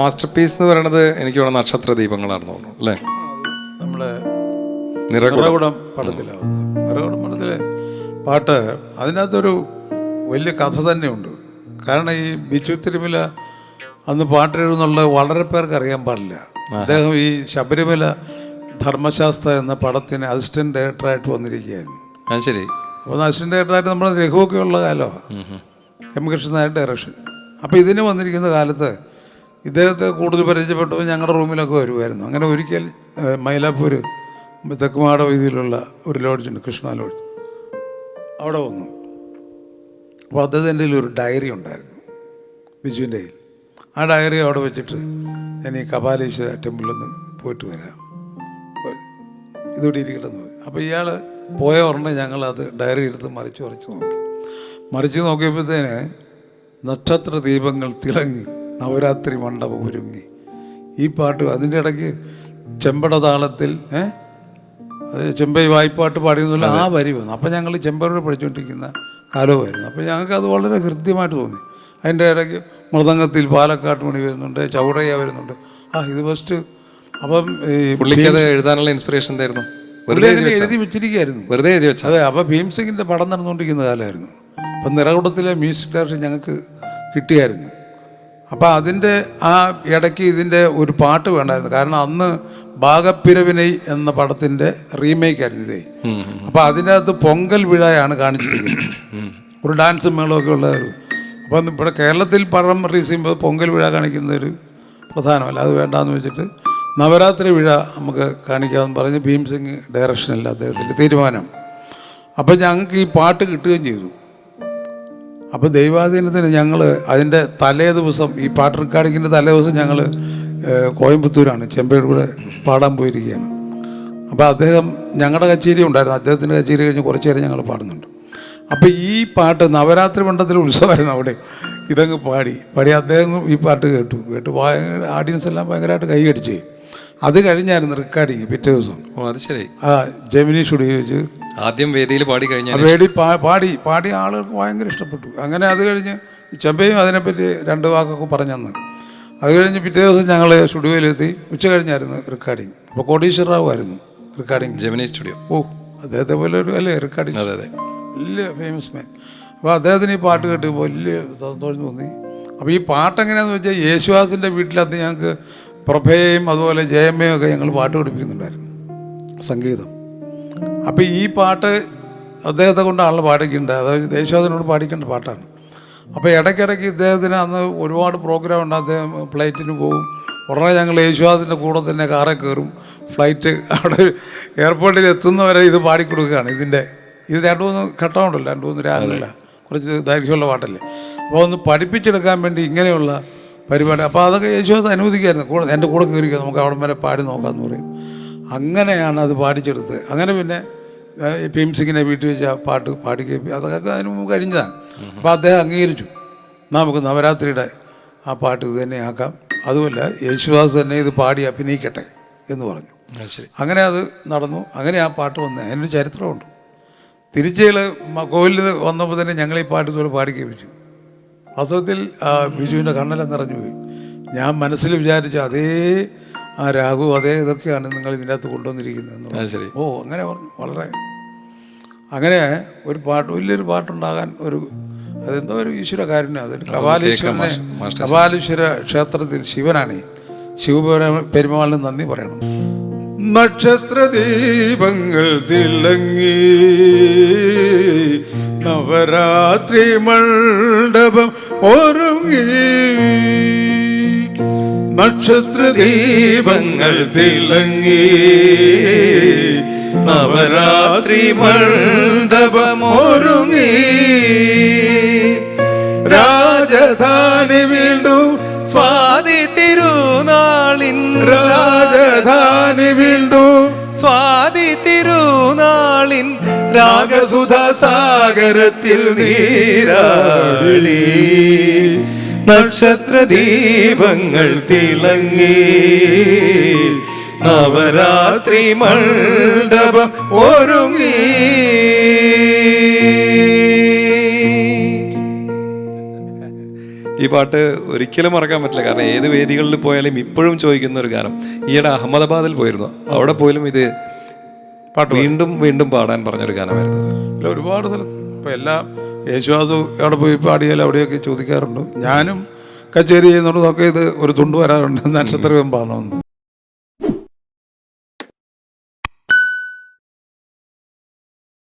Master piece എന്ന് പറയുന്നത് എനിക്ക് ഇവിടെ നക്ഷത്ര ദീപങ്ങളാണെന്ന് തോന്നുന്നു അല്ലേ? നമ്മുടെ നിറകുടം പടത്തിലാവുന്നത്. നിറകുടം പടത്തിലെ പാട്ട് അതിനകത്തൊരു വലിയ കഥ തന്നെയുണ്ട്. കാരണം ഈ ബിച്ചു തിരുമല അന്ന് പാട്ടെഴുതുന്നുള്ള വളരെ പേർക്ക് അറിയാൻ പാടില്ല. അദ്ദേഹം ഈ ശബരിമല ധർമ്മശാസ്ത്ര എന്ന പടത്തിന് അസിസ്റ്റന്റ് ഡയറക്ടറായിട്ട് വന്നിരിക്കുകയായിരുന്നു. ശരി. അപ്പോൾ അസിസ്റ്റന്റ് ഡയറക്ടറായിട്ട് നമ്മുടെ രഘുവൊക്കെ ഉള്ള കാലമാണ്, എം കൃഷ്ണൻ നായർ ഡയറക്ഷൻ. അപ്പോൾ ഇതിന് വന്നിരിക്കുന്ന കാലത്ത് ഇദ്ദേഹത്തെ കൂടുതൽ പരിചയപ്പെട്ടപ്പോൾ ഞങ്ങളുടെ റൂമിലൊക്കെ വരുമായിരുന്നു. അങ്ങനെ ഒരിക്കൽ മൈലാപ്പൂർ തെക്കുമാട വീതിയിലുള്ള ഒരു ലോഡ്ജുണ്ട്, കൃഷ്ണ ലോഡ്ജ്, അവിടെ വന്നു. അപ്പോൾ അദ്ദേഹത്തിൻ്റെ ഒരു ഡയറി ഉണ്ടായിരുന്നു ബിജുവിൻ്റെ കയ്യിൽ. ആ ഡയറി അവിടെ വെച്ചിട്ട് ഞാൻ ഈ കപാലീശ്വര ടെമ്പിളൊന്ന് പോയിട്ട് വരാം, ഇതുകൂടി ഇരിക്കട്ടെന്ന് പറയും. അപ്പോൾ ഇയാൾ പോയ ഉടനെ ഞങ്ങളത് ഡയറി എടുത്ത് മറിച്ച് നോക്കിയപ്പോഴത്തേന് നക്ഷത്ര ദീപങ്ങൾ തിളങ്ങി നവരാത്രി മണ്ഡപം ഒരുങ്ങി. ഈ പാട്ട് അതിൻ്റെ ഇടയ്ക്ക് ചെമ്പട താളത്തിൽ ചെമ്പൈ വായ്പാട്ട് പാടിയെന്നുള്ള ആ വരി വന്നു. അപ്പം ഞങ്ങൾ ചെമ്പയോട് പഠിച്ചുകൊണ്ടിരിക്കുന്ന കാലവുമായിരുന്നു. അപ്പോൾ ഞങ്ങൾക്ക് അത് വളരെ ഹൃദ്യമായിട്ട് തോന്നി. അതിൻ്റെ ഇടയ്ക്ക് മൃദംഗത്തിൽ പാലക്കാട്ട് മണി വരുന്നുണ്ട്, ചൗടയ്യ വരുന്നുണ്ട്. ഇത് ഫസ്റ്റ്. അപ്പം എഴുതാനുള്ള ഇൻസ്പിറേഷൻ എന്തായിരുന്നു? എഴുതി വെച്ചിരിക്കുകയായിരുന്നു, വെറുതെ എഴുതി വെച്ചത്. അതെ. അപ്പോൾ ഭീംസിംഗിൻ്റെ പടം നടന്നുകൊണ്ടിരിക്കുന്ന കാലമായിരുന്നു. അപ്പം നിറകുടത്തിലെ മ്യൂസിക് ഡയറക്ഷൻ ഞങ്ങൾക്ക് കിട്ടിയായിരുന്നു. അപ്പോൾ അതിൻ്റെ ആ ഇടയ്ക്ക് ഇതിൻ്റെ ഒരു പാട്ട് വേണ്ടായിരുന്നു. കാരണം അന്ന് ഭാഗപ്പിരവിനൈ എന്ന പടത്തിൻ്റെ റീമേക്കായിരുന്നു ഇതേ. അപ്പോൾ അതിനകത്ത് പൊങ്കൽ വിഴയാണ് കാണിച്ചിരിക്കുന്നത്, ഒരു ഡാൻസ് മേളമൊക്കെ ഉള്ളൊരു. അപ്പം ഇവിടെ കേരളത്തിൽ പടം റിലീസ് ചെയ്യുമ്പോൾ പൊങ്കൽ വിഴ കാണിക്കുന്നതൊരു പ്രധാനമല്ല, അത് വേണ്ടാന്ന് വെച്ചിട്ട് നവരാത്രി വിഴ നമുക്ക് കാണിക്കാമെന്ന് പറഞ്ഞ് ഭീംസിംഗ് ഡയറക്ഷനല്ല അദ്ദേഹത്തിൻ്റെ തീരുമാനം. അപ്പം ഞങ്ങൾക്ക് ഈ പാട്ട് കിട്ടുകയും ചെയ്തു. അപ്പോൾ ദൈവാധീനത്തിന് ഞങ്ങൾ അതിൻ്റെ തലേ ദിവസം, ഈ പാട്ട് റെക്കോർഡിങ്ങിൻ്റെ തലേ ദിവസം ഞങ്ങൾ കോയമ്പത്തൂരാണ്, ചെമ്പയുടെ കൂടെ പാടാൻ പോയിരിക്കുകയാണ്. അപ്പോൾ അദ്ദേഹം ഞങ്ങളുടെ കച്ചേരി ഉണ്ടായിരുന്നു, അദ്ദേഹത്തിൻ്റെ കച്ചേരി കഴിഞ്ഞ് കുറച്ച് നേരം ഞങ്ങൾ പാടുന്നുണ്ട്. അപ്പോൾ ഈ പാട്ട് നവരാത്രി മണ്ഡലത്തിലെ ഉത്സവമായിരുന്നു അവിടെ. ഇതങ്ങ് പാടി അദ്ദേഹം ഈ പാട്ട് കേട്ടു ഭയങ്കര ഓഡിയൻസ് എല്ലാം ഭയങ്കരമായിട്ട് കൈയടിച്ച്. അത് കഴിഞ്ഞായിരുന്നു റെക്കോർഡിങ് പിറ്റേ ദിവസം. അത് ശരി. ജെമിനി സ്റ്റുഡിയോ വെച്ച് ആദ്യം വേദിയിൽ പാടി കഴിഞ്ഞാൽ പാടി ആളുകൾക്ക് ഭയങ്കര ഇഷ്ടപ്പെട്ടു. അങ്ങനെ അത് കഴിഞ്ഞ് ചെമ്പയും അതിനെപ്പറ്റി 2 വാക്കൊക്കെ പറഞ്ഞന്ന്. അത് കഴിഞ്ഞ് പിറ്റേ ദിവസം ഞങ്ങൾ സ്റ്റുഡിയോയിലെത്തി. ഉച്ച കഴിഞ്ഞായിരുന്നു റെക്കോർഡിങ്. അപ്പോൾ കോടീശ്വര റാവു ആയിരുന്നു റെക്കോർഡിങ്, ജെമിനി സ്റ്റുഡിയോ. അദ്ദേഹത്തെ പോലെ ഒരു അല്ലേ റെക്കോർഡിങ്, അതെ, വലിയ ഫേമസ് മാൻ. അപ്പോൾ അദ്ദേഹത്തിന് ഈ പാട്ട് കേട്ടപ്പോൾ വലിയ സന്തോഷം തോന്നി. അപ്പോൾ ഈ പാട്ട് എങ്ങനെയാണെന്ന് വെച്ചാൽ യേശുദാസിൻ്റെ വീട്ടിലത്ത് ഞങ്ങൾക്ക് പ്രഭയും അതുപോലെ ജയമ്മയും ഒക്കെ ഞങ്ങൾ പാട്ട് പഠിപ്പിക്കുന്നുണ്ടായിരുന്നു, സംഗീതം. അപ്പോൾ ഈ പാട്ട് അദ്ദേഹത്തെ കൊണ്ടാണല്ലോ പാടിക്കേണ്ടത്, അതായത് യേശുദാസിനോട് പാടിക്കേണ്ട പാട്ടാണ്. അപ്പോൾ ഇടയ്ക്കിടയ്ക്ക് ഇദ്ദേഹത്തിന് അന്ന് ഒരുപാട് പ്രോഗ്രാം ഉണ്ട്, അദ്ദേഹം ഫ്ലൈറ്റിന് പോകും. ഉടനെ ഞങ്ങൾ യേശുദാസിൻ്റെ കൂടെ തന്നെ കാറിൽ കയറും, ഫ്ലൈറ്റ് അവിടെ എയർപോർട്ടിൽ എത്തുന്നവരെ ഇത് പാടിക്കൊടുക്കുകയാണ്. ഇത് 2-3 ഘട്ടമുണ്ടല്ലോ, 2-3 രാഗമില്ല, കുറച്ച് ദൈർഘ്യമുള്ള പാട്ടല്ലേ. അപ്പോൾ ഒന്ന് പഠിപ്പിച്ചെടുക്കാൻ വേണ്ടി ഇങ്ങനെയുള്ള പരിപാടി. അപ്പോൾ അതൊക്കെ യേശുദാസ് അനുവദിക്കായിരുന്നു, എൻ്റെ കൂടെ കയറിക്കുക, നമുക്ക് അവിടെ വരെ പാടി നോക്കാമെന്ന് പറയും. അങ്ങനെയാണ് അത് പാടിച്ചെടുത്ത്. അങ്ങനെ പിന്നെ ഭീംസിംഗിനെ വീട്ടിൽ വെച്ച് ആ പാട്ട് പാടി കേൾപ്പി, അതൊക്കെ അതിന് മുമ്പ് കഴിഞ്ഞതാണ്. അപ്പോൾ അദ്ദേഹം അംഗീകരിച്ചു, നമുക്ക് നവരാത്രിയുടെ ആ പാട്ട് ഇത് തന്നെ ആക്കാം, അതുമല്ല യേശുദാസ് തന്നെ ഇത് പാടി അഭിനയിക്കട്ടെ എന്ന് പറഞ്ഞു. അങ്ങനെ അത് നടന്നു. അങ്ങനെ ആ പാട്ട് വന്നത് അതിനൊരു ചരിത്രമുണ്ട്. തിരിച്ചുകൾ കോവിലിൽ വന്നപ്പോൾ തന്നെ ഞങ്ങൾ ഈ പാട്ട് ഇതുപോലെ പാടി കേൾപ്പിച്ചു. വാസ്തവത്തിൽ ബിജുവിൻ്റെ കണ്ണെല്ലാം നിറഞ്ഞു പോയി. ഞാൻ മനസ്സിൽ വിചാരിച്ച അതേ ആ രാഘു അതേ ഇതൊക്കെയാണ് നിങ്ങൾ ഇതിൻ്റെ അകത്ത് കൊണ്ടുവന്നിരിക്കുന്നത്. അങ്ങനെ പറഞ്ഞു. വളരെ അങ്ങനെ ഒരു പാട്ട്, വലിയൊരു പാട്ടുണ്ടാകാൻ അതെന്തോ ഒരു ഈശ്വര കാരുണ്യം. അതൊരു കപാലീശ്വര ക്ഷേത്രത്തിൽ ശിവനാണ്, ശിവപെരുമാളിന് നന്ദി പറയണം. നക്ഷത്ര ദീപങ്ങൾ തിളങ്ങി നവരാത്രി മണ്ഡപം ഒരുങ്ങി, നക്ഷത്ര ദീപങ്ങൾ തിളങ്ങി നവരാത്രി മണ്ഡപം ഒരുങ്ങി, രാജധാനി വീണ്ടും സ്വാതി തിരുനാളിൻ, രാജധാനി വീണ്ടും സ്വാതി തിരുനാളിൻ രാഗസുധാ സാഗരത്തിൽ നീരാളി, നക്ഷത്ര ദീപങ്ങൾ തിളങ്ങി നവരാത്രി മണ്ഡപം ഒരുങ്ങി. ഈ പാട്ട് ഒരിക്കലും മറക്കാൻ പറ്റില്ല. കാരണം ഏത് വേദികളിൽ പോയാലും ഇപ്പോഴും ചോദിക്കുന്ന ഒരു ഗാനം. ഈയിടെ അഹമ്മദാബാദിൽ പോയിരുന്നു, അവിടെ പോലും ഇത് പാട്ട് വീണ്ടും വീണ്ടും പാടാൻ പറഞ്ഞൊരു ഗാനമായിരുന്നു. ഇല്ല, ഒരുപാട് സ്ഥലത്ത് ഇപ്പം എല്ലാം യേശുദാസ് അവിടെ പോയി പാടിയാൽ അവിടെയൊക്കെ ചോദിക്കാറുണ്ട്. ഞാനും കച്ചേരി ചെയ്യുന്നതൊക്കെ ഇത് ഒരു തുണ്ട് വരാറുണ്ട്, നക്ഷത്രവും പാടണമെന്ന്.